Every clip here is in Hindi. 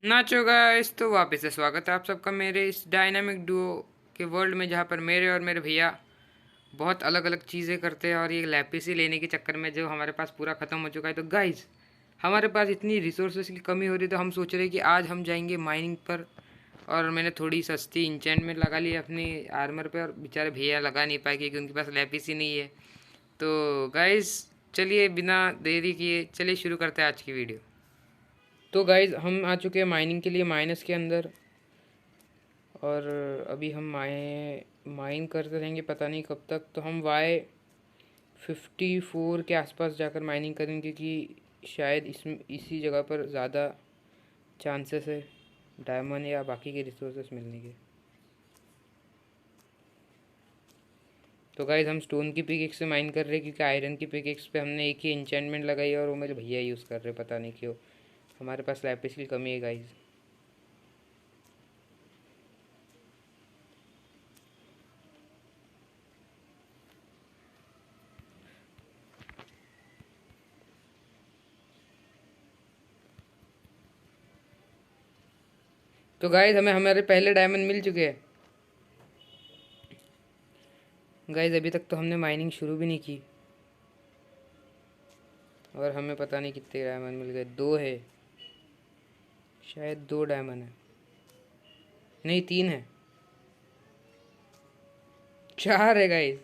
नाचो गाइस, तो वापस से स्वागत है आप सबका मेरे इस डायनामिक डुओ के वर्ल्ड में, जहाँ पर मेरे और मेरे भैया बहुत अलग अलग चीज़ें करते हैं। और ये लैपिसी लेने के चक्कर में जो हमारे पास पूरा ख़त्म हो चुका है। तो गाइस, हमारे पास इतनी रिसोर्सेज की कमी हो रही, तो हम सोच रहे हैं कि आज हम जाएंगे माइनिंग पर। और मैंने थोड़ी सस्ती इंचेंटमेंट लगा ली अपनी आर्मर पे, और बेचारे भैया लगा नहीं पाए क्योंकि उनके पास लैपिसी नहीं है। तो गाइस, चलिए बिना देरी किए चलिए शुरू करते हैं आज की वीडियो। तो गाइज, हम आ चुके हैं माइनिंग के लिए माइनस के अंदर। और अभी हम माइन करते रहेंगे, पता नहीं कब तक। तो हम Y54 के आसपास जाकर माइनिंग करेंगे क्योंकि शायद इसमें इसी जगह पर ज़्यादा चांसेस है डायमंड या बाकी के रिसोर्सेस मिलने के। तो गाइज, हम स्टोन की पिकेक्स से माइन कर रहे हैं क्योंकि आयरन की पिकेक्स पे हमने एक ही इंचेंटमेंट लगाई है और वो मेरे भैया यूज़ कर रहे, पता नहीं क्यों। हमारे पास लैपिस की कमी है गाइज। तो गाइज, हमें हमारे पहले डायमंड मिल चुके हैं। गाइज, अभी तक तो हमने माइनिंग शुरू भी नहीं की और हमें पता नहीं कितने डायमंड मिल गए। दो है शायद, दो डायमंड है, नहीं तीन है, चार है गाइज।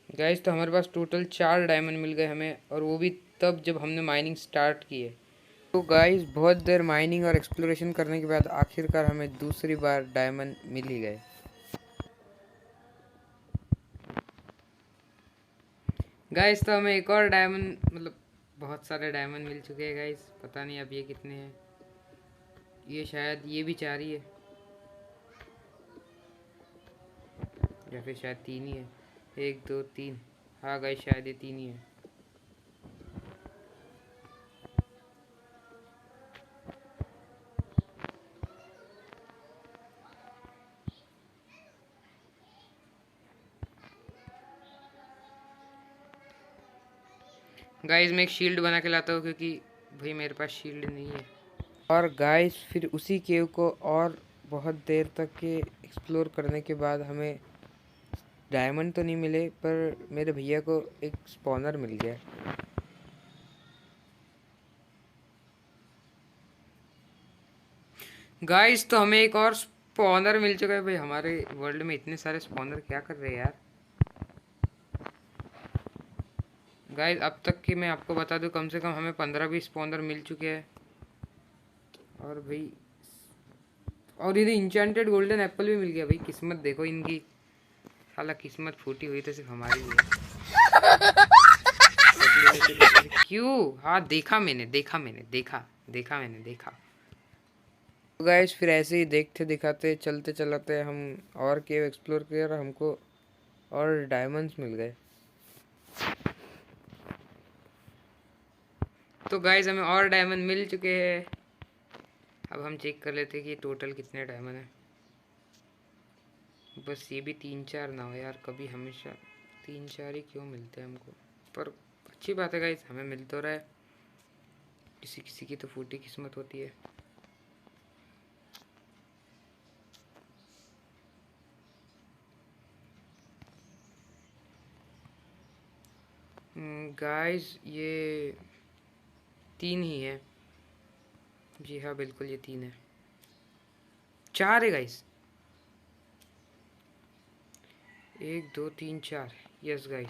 गाइज, तो हमारे पास टोटल चार डायमंड मिल गए हमें, और वो भी तब जब हमने माइनिंग स्टार्ट की है। तो गाइज, बहुत देर माइनिंग और एक्सप्लोरेशन करने के बाद आखिरकार हमें दूसरी बार डायमंड मिल ही गए। गाइज, तो हमें एक और डायमंड, मतलब बहुत सारे डायमंड मिल चुके हैं गाइज। पता नहीं अब ये कितने हैं। ये शायद ये भी चार ही है, या फिर शायद तीन ही है। एक दो तीन, हाँ गाइज शायद ये तीन ही है। गाइस, मैं एक शील्ड बना के लाता हूँ क्योंकि भाई मेरे पास शील्ड नहीं है। और गाइस, फिर उसी केव को और बहुत देर तक के एक्सप्लोर करने के बाद हमें डायमंड तो नहीं मिले, पर मेरे भैया को एक स्पॉनर मिल गया। गाइस, तो हमें एक और स्पॉनर मिल चुका है। भाई हमारे वर्ल्ड में इतने सारे स्पॉनर क्या कर रहे हैं यार। गाइस, अब तक की मैं आपको बता दूं, कम से कम हमें 15-20 स्पॉनर मिल चुके हैं। और भाई, और इन्हें इंचेंटेड गोल्डन एप्पल भी मिल गया। भाई किस्मत देखो इनकी, साला किस्मत फूटी हुई तो सिर्फ हमारी ही है। क्यों? हाँ देखा मैंने, देखा मैंने देखा। तो गाइस, फिर ऐसे ही देखते दिखाते चलते चलाते हम और केव एक्सप्लोर किया और हमको और डायमंड्स मिल गए। तो गाइस, हमें और डायमंड मिल चुके हैं। अब हम चेक कर लेते हैं कि टोटल कितने डायमंड है। बस ये भी 3-4 ना हो यार, कभी हमेशा 3-4 ही क्यों मिलते हैं हमको। पर अच्छी बात है गाइस, हमें मिल तो रहा है। किसी किसी की तो फूटी किस्मत होती है। गाइस, ये तीन ही है। जी हाँ, बिल्कुल ये तीन है। चार है गाइस, 1 2 3 4। Yes guys.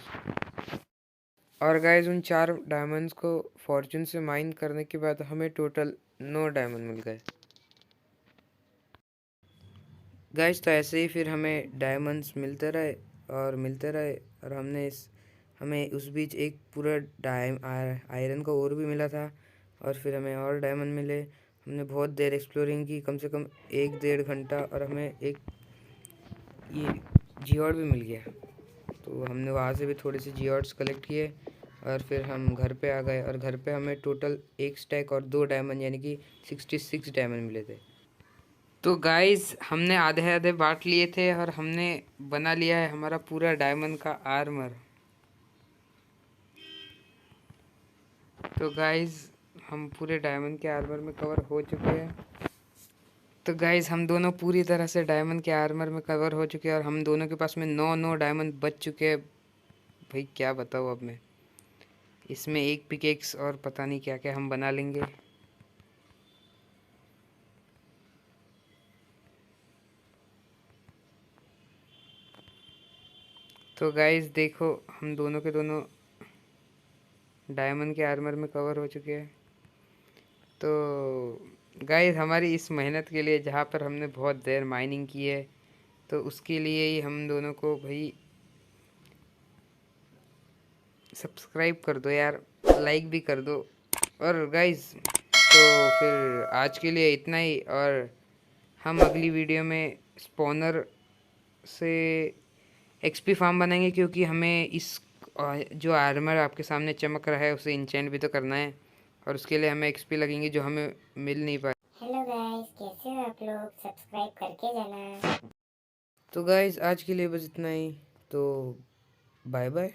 और गाइस, उन चार डायमंड्स को फॉर्चून से माइन करने के बाद हमें टोटल 9 डायमंड मिल गए। गाइस, तो ऐसे ही फिर हमें डायमंड्स मिलते रहे और मिलते रहे, और हमें उस बीच एक पूरा आयरन का ओर भी मिला था। और फिर हमें और डायमंड मिले। हमने बहुत देर एक्सप्लोरिंग की, कम से कम 1-1.5 घंटा, और हमें एक ये जियोड भी मिल गया। तो हमने वहाँ से भी थोड़े से जियोड्स कलेक्ट किए, और फिर हम घर पे आ गए। और घर पे हमें टोटल एक स्टैक और 2 डायमंड, यानी कि 66 डायमंड मिले थे। तो गाइस, हमने आधे आधे बांट लिए थे और हमने बना लिया है हमारा पूरा डायमंड का आर्मर। तो गाइज हम पूरे डायमंड के आर्मर में कवर हो चुके हैं। तो गाइज हम दोनों पूरी तरह से डायमंड के आर्मर में कवर हो चुके हैं और हम दोनों के पास में 9 डायमंड बच चुके हैं। भाई क्या बताऊँ अब मैं, इसमें एक पिकेक्स और पता नहीं क्या क्या हम बना लेंगे। तो गाइज देखो हम दोनों के दोनों डायमंड के आर्मर में कवर हो चुके हैं। तो गाइस हमारी इस मेहनत के लिए, जहाँ पर हमने बहुत देर माइनिंग की है, तो उसके लिए ही हम दोनों को भाई सब्सक्राइब कर दो यार, लाइक भी कर दो। और गाइस तो फिर आज के लिए इतना ही, और हम अगली वीडियो में स्पॉनर से एक्सपी फार्म बनाएंगे, क्योंकि हमें इस जो आर्मर आपके सामने चमक रहा है उसे इंचेंट भी तो करना है, और उसके लिए हमें एक्सपी लगेंगे जो हमें मिल नहीं पाए। हेलो गाइस, कैसे हो आप लोग? सब्सक्राइब करके जाना। तो गाइस आज के लिए बस इतना ही, तो बाय बाय।